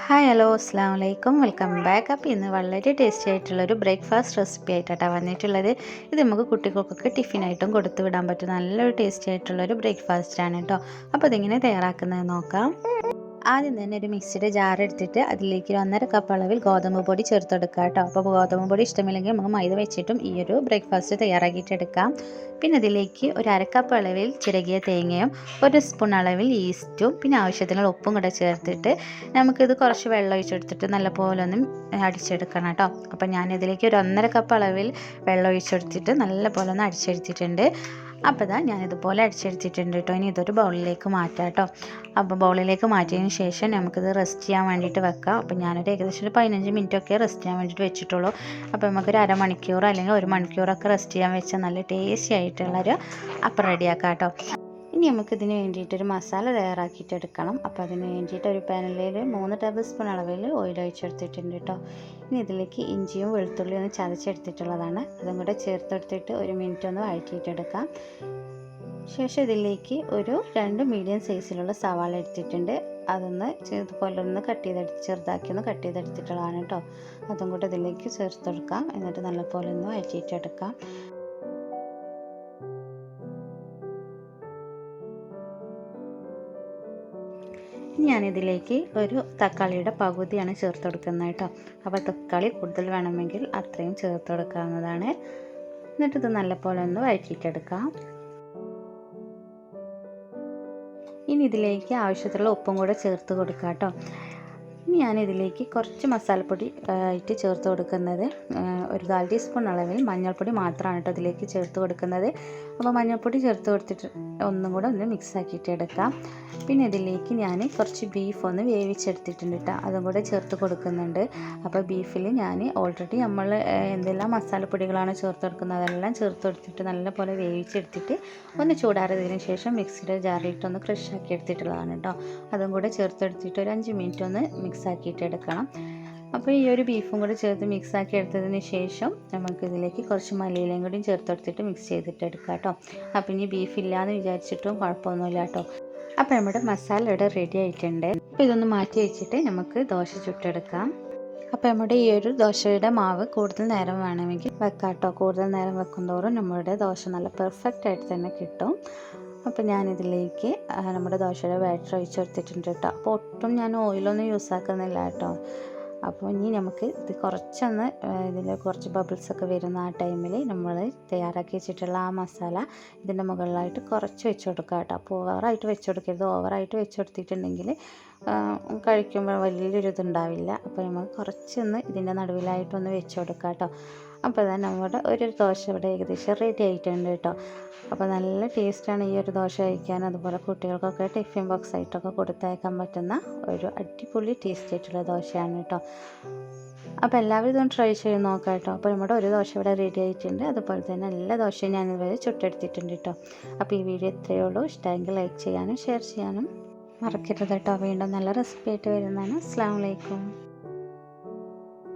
Hi hello അസ്സാം വലൈക്കും welcome back. അപ്പോൾ ഇന്ന് വളരെ ടേസ്റ്റി ആയിട്ടുള്ളൊരു ബ്രേക്ക്ഫാസ്റ്റ് റെസിപ്പി ആയിട്ടാണ് വന്നിട്ടുള്ളത്. ഇത് നമുക്ക് കുട്ടികൾക്കൊക്കെ ടിഫിനായിട്ടും കൊടുത്തു വിടാൻ പറ്റും നല്ലൊരു ടേസ്റ്റി ആയിട്ടുള്ളൊരു ബ്രേക്ക്ഫാസ്റ്റാണ് കേട്ടോ. അപ്പോൾ ഇതിങ്ങനെ തയ്യാറാക്കുന്നത് നോക്കാം. ആദ്യം തന്നെ ഒരു മിക്സിയുടെ ജാർ എടുത്തിട്ട് അതിലേക്ക് 1.5 കപ്പ് അളവിൽ ഗോതമ്പ് പൊടി ചേർത്തെടുക്കുക കേട്ടോ. അപ്പോൾ ഗോതമ്പ് പൊടി ഇഷ്ടമില്ലെങ്കിൽ നമുക്ക് മൈദ വെച്ചിട്ടും ഈ ഒരു ബ്രേക്ക്ഫാസ്റ്റ് തയ്യാറാക്കിയിട്ടെടുക്കാം. പിന്നെ അതിലേക്ക് ഒരു 1/2 കപ്പ് അളവിൽ ചിരകിയ തേങ്ങയും 1 സ്പൂൺ അളവിൽ ഈസ്റ്റും പിന്നെ ആവശ്യത്തിനുള്ള ഉപ്പും കൂടെ ചേർത്തിട്ട് നമുക്കിത് കുറച്ച് വെള്ളം ഒഴിച്ചെടുത്തിട്ട് നല്ലപോലെ ഒന്ന് അടിച്ചെടുക്കണം കേട്ടോ. അപ്പോൾ ഞാനിതിലേക്ക് ഒരു 1.5 കപ്പ് അളവിൽ വെള്ളം ഒഴിച്ചെടുത്തിട്ട് നല്ലപോലെ ഒന്ന് അടിച്ചെടുത്തിട്ടുണ്ട്. അപ്പോൾ ഞാനിതുപോലെ അടിച്ചെടുത്തിട്ടുണ്ട് കേട്ടോ. ഇനി ഇതൊരു ബൗളിലേക്ക് മാറ്റാം കേട്ടോ. അപ്പോൾ ബൗളിലേക്ക് മാറ്റിയതിന് ശേഷം നമുക്കിത് റെസ്റ്റ് ചെയ്യാൻ വേണ്ടിയിട്ട് വെക്കാം. അപ്പോൾ ഞാനൊരു ഏകദേശം ഒരു 15 മിനിറ്റൊക്കെ റെസ്റ്റ് ചെയ്യാൻ വേണ്ടിയിട്ട് വെച്ചിട്ടുള്ളൂ. അപ്പോൾ നമുക്കൊരു അരമണിക്കൂർ അല്ലെങ്കിൽ 1 മണിക്കൂറൊക്കെ റെസ്റ്റ് ചെയ്യാൻ വെച്ചാൽ നല്ല ടേസ്റ്റി ആയിട്ടുള്ളൊരു അപ്പം റെഡിയാക്കാം കേട്ടോ. ഇനി നമുക്കിതിന് വേണ്ടിയിട്ടൊരു മസാല തയ്യാറാക്കിയിട്ട് എടുക്കണം. അപ്പോൾ അതിന് വേണ്ടിയിട്ട് ഒരു പാനിൽ 3 ടേബിൾ സ്പൂൺ അളവിൽ ഓയിൽ ഒഴിച്ചെടുത്തിട്ടുണ്ട് കേട്ടോ. ഇനി ഇതിലേക്ക് ഇഞ്ചിയും വെളുത്തുള്ളിയും ഒന്ന് ചതച്ചെടുത്തിട്ടുള്ളതാണ്. അതും കൂടെ ചേർത്തെടുത്തിട്ട് 1 മിനിറ്റ് ഒന്ന് വഴറ്റിയിട്ടെടുക്കാം. ശേഷം ഇതിലേക്ക് ഒരു 2 മീഡിയം സൈസിലുള്ള സവാള എടുത്തിട്ടുണ്ട്. അതൊന്ന് ഇതുപോലെ ഒന്ന് ചെറുതാക്കി ഒന്ന് കട്ട് ചെയ്തെടുത്തിട്ടുള്ളതാണ് കേട്ടോ. അതും കൂടെ ഇതിലേക്ക് ചേർത്തെടുക്കാം. എന്നിട്ട് നല്ലപോലെ ഒന്ന് വഴറ്റിയിട്ടെടുക്കാം. ഞാനിതിലേക്ക് ഒരു തക്കാളിയുടെ പകുതിയാണ് ചേർത്ത് കൊടുക്കുന്നത് കേട്ടോ. അപ്പോൾ തക്കാളി കൂടുതൽ വേണമെങ്കിൽ അത്രയും ചേർത്ത് കൊടുക്കാവുന്നതാണ്. എന്നിട്ടിത് നല്ലപോലെ ഒന്ന് വഴറ്റിയിട്ടെടുക്കാം. ഇനി ഇതിലേക്ക് ആവശ്യത്തിലുള്ള ഉപ്പും കൂടെ ചേർത്ത് കൊടുക്കാം കേട്ടോ. ഇനി ഞാനിതിലേക്ക് കുറച്ച് മസാലപ്പൊടി ആയിട്ട് ചേർത്ത് കൊടുക്കുന്നത് ഒരു 1/4 ടീസ്പൂൺ അളവിൽ മഞ്ഞൾപ്പൊടി മാത്രമാണ് കേട്ടോ ഇതിലേക്ക് ചേർത്ത് കൊടുക്കുന്നത്. അപ്പോൾ മഞ്ഞൾപ്പൊടി ചേർത്ത് കൊടുത്തിട്ട് ഒന്നും കൂടെ ഒന്ന് മിക്സ് ആക്കിയിട്ട് എടുക്കാം. പിന്നെ ഇതിലേക്ക് ഞാൻ കുറച്ച് ബീഫ് ഒന്ന് വേവിച്ചെടുത്തിട്ടുണ്ട് കേട്ടോ. അതും കൂടെ ചേർത്ത് കൊടുക്കുന്നുണ്ട്. അപ്പോൾ ബീഫിൽ ഞാൻ ഓൾറെഡി നമ്മൾ എന്തെല്ലാം മസാലപ്പൊടികളാണ് ചേർത്ത് കൊടുക്കുന്നത് അതെല്ലാം ചേർത്ത് കൊടുത്തിട്ട് നല്ലപോലെ വേവിച്ചെടുത്തിട്ട് ഒന്ന് ചൂടാറിയതിന് ശേഷം മിക്സിയുടെ ജാറിലിട്ടൊന്ന് ക്രഷ് ആക്കി എടുത്തിട്ടുള്ളതാണ് കേട്ടോ. അതും കൂടെ ചേർത്തെടുത്തിട്ട് ഒരു 5 മിനിറ്റ് ഒന്ന് മിക്സ് ആക്കിയിട്ട് എടുക്കണം. അപ്പോൾ ഈ ഒരു ബീഫും കൂടി ചേർത്ത് മിക്സ് ആക്കി എടുത്തതിന് ശേഷം നമുക്കിതിലേക്ക് കുറച്ച് മല്ലിയിലയും കൂടി ചേർത്തെടുത്തിട്ട് മിക്സ് ചെയ്തിട്ട് എടുക്കാം കേട്ടോ. അപ്പോൾ ഇനി ബീഫ് ഇല്ലയെന്ന് വിചാരിച്ചിട്ടും കുഴപ്പമൊന്നുമില്ല കേട്ടോ. അപ്പോൾ നമ്മുടെ മസാല ഇവിടെ റെഡി ആയിട്ടുണ്ട്. അപ്പോൾ ഇതൊന്ന് മാറ്റി വെച്ചിട്ട് നമുക്ക് ദോശ ചുട്ടെടുക്കാം. അപ്പോൾ നമ്മുടെ ഈ ഒരു ദോശയുടെ മാവ് കൂടുതൽ നേരം വേണമെങ്കിൽ വെക്കാം കേട്ടോ. കൂടുതൽ നേരം വെക്കും തോറും നമ്മുടെ ദോശ നല്ല പെർഫെക്റ്റ് ആയിട്ട് തന്നെ കിട്ടും. അപ്പോൾ ഞാനിതിലേക്ക് നമ്മുടെ ദോശയുടെ ബാറ്റർ ഒഴിച്ചെടുത്തിട്ടുണ്ട് കേട്ടോ. അപ്പോൾ ഒട്ടും ഞാൻ ഓയിലൊന്നും യൂസ് ആക്കുന്നില്ല കേട്ടോ. അപ്പോൾ ഇനി നമുക്ക് ഇത് കുറച്ചൊന്ന് ഇതിൽ കുറച്ച് ബബിൾസൊക്കെ വരുന്ന ആ ടൈമിൽ നമ്മൾ തയ്യാറാക്കി വെച്ചിട്ടുള്ള ആ മസാല ഇതിൻ്റെ മുകളിലായിട്ട് കുറച്ച് വെച്ച് കൊടുക്കുക കേട്ടോ. അപ്പോൾ ഓവറായിട്ട് വെച്ച് കൊടുക്കരുത്. ഓവറായിട്ട് വെച്ച് കൊടുത്തിട്ടുണ്ടെങ്കിൽ കഴിക്കുമ്പോൾ വലിയൊരു ഇതുണ്ടാവില്ല. അപ്പോൾ നമുക്ക് കുറച്ചൊന്ന് ഇതിൻ്റെ നടുവിലായിട്ടൊന്ന് വെച്ച് കൊടുക്കുക കേട്ടോ. അപ്പോൾ നമ്മുടെ ഒരു ദോശ ഇവിടെ ഏകദേശം റെഡി ആയിട്ടുണ്ട് കേട്ടോ. അപ്പോൾ നല്ല ടേസ്റ്റാണ് ഈ ഒരു ദോശ കഴിക്കാൻ. അതുപോലെ കുട്ടികൾക്കൊക്കെ ടിഫിൻ ബോക്സ് ആയിട്ടൊക്കെ കൊടുത്തയക്കാൻ പറ്റുന്ന ഒരു അടിപൊളി ടേസ്റ്റ് ആയിട്ടുള്ള ദോശയാണ് കേട്ടോ. അപ്പോൾ എല്ലാവരും ഇതൊന്ന് ട്രൈ ചെയ്ത് നോക്കാം കേട്ടോ. അപ്പോൾ നമ്മുടെ ഒരു ദോശ ഇവിടെ റെഡി ആയിട്ടുണ്ട്. അതുപോലെ തന്നെ എല്ലാ ദോശയും ഞാനിതുവരെ ചുട്ടെടുത്തിട്ടുണ്ട് കേട്ടോ. അപ്പോൾ ഈ വീഡിയോ ഇത്രയേ ഉള്ളൂ. ഇഷ്ടമെങ്കിൽ ലൈക്ക് ചെയ്യാനും ഷെയർ ചെയ്യാനും മറക്കരുത് കേട്ടോ. വീണ്ടും നല്ല റെസിപ്പി ആയിട്ട് വരുന്നതാണ്. അസ്സലാമു അലൈക്കും.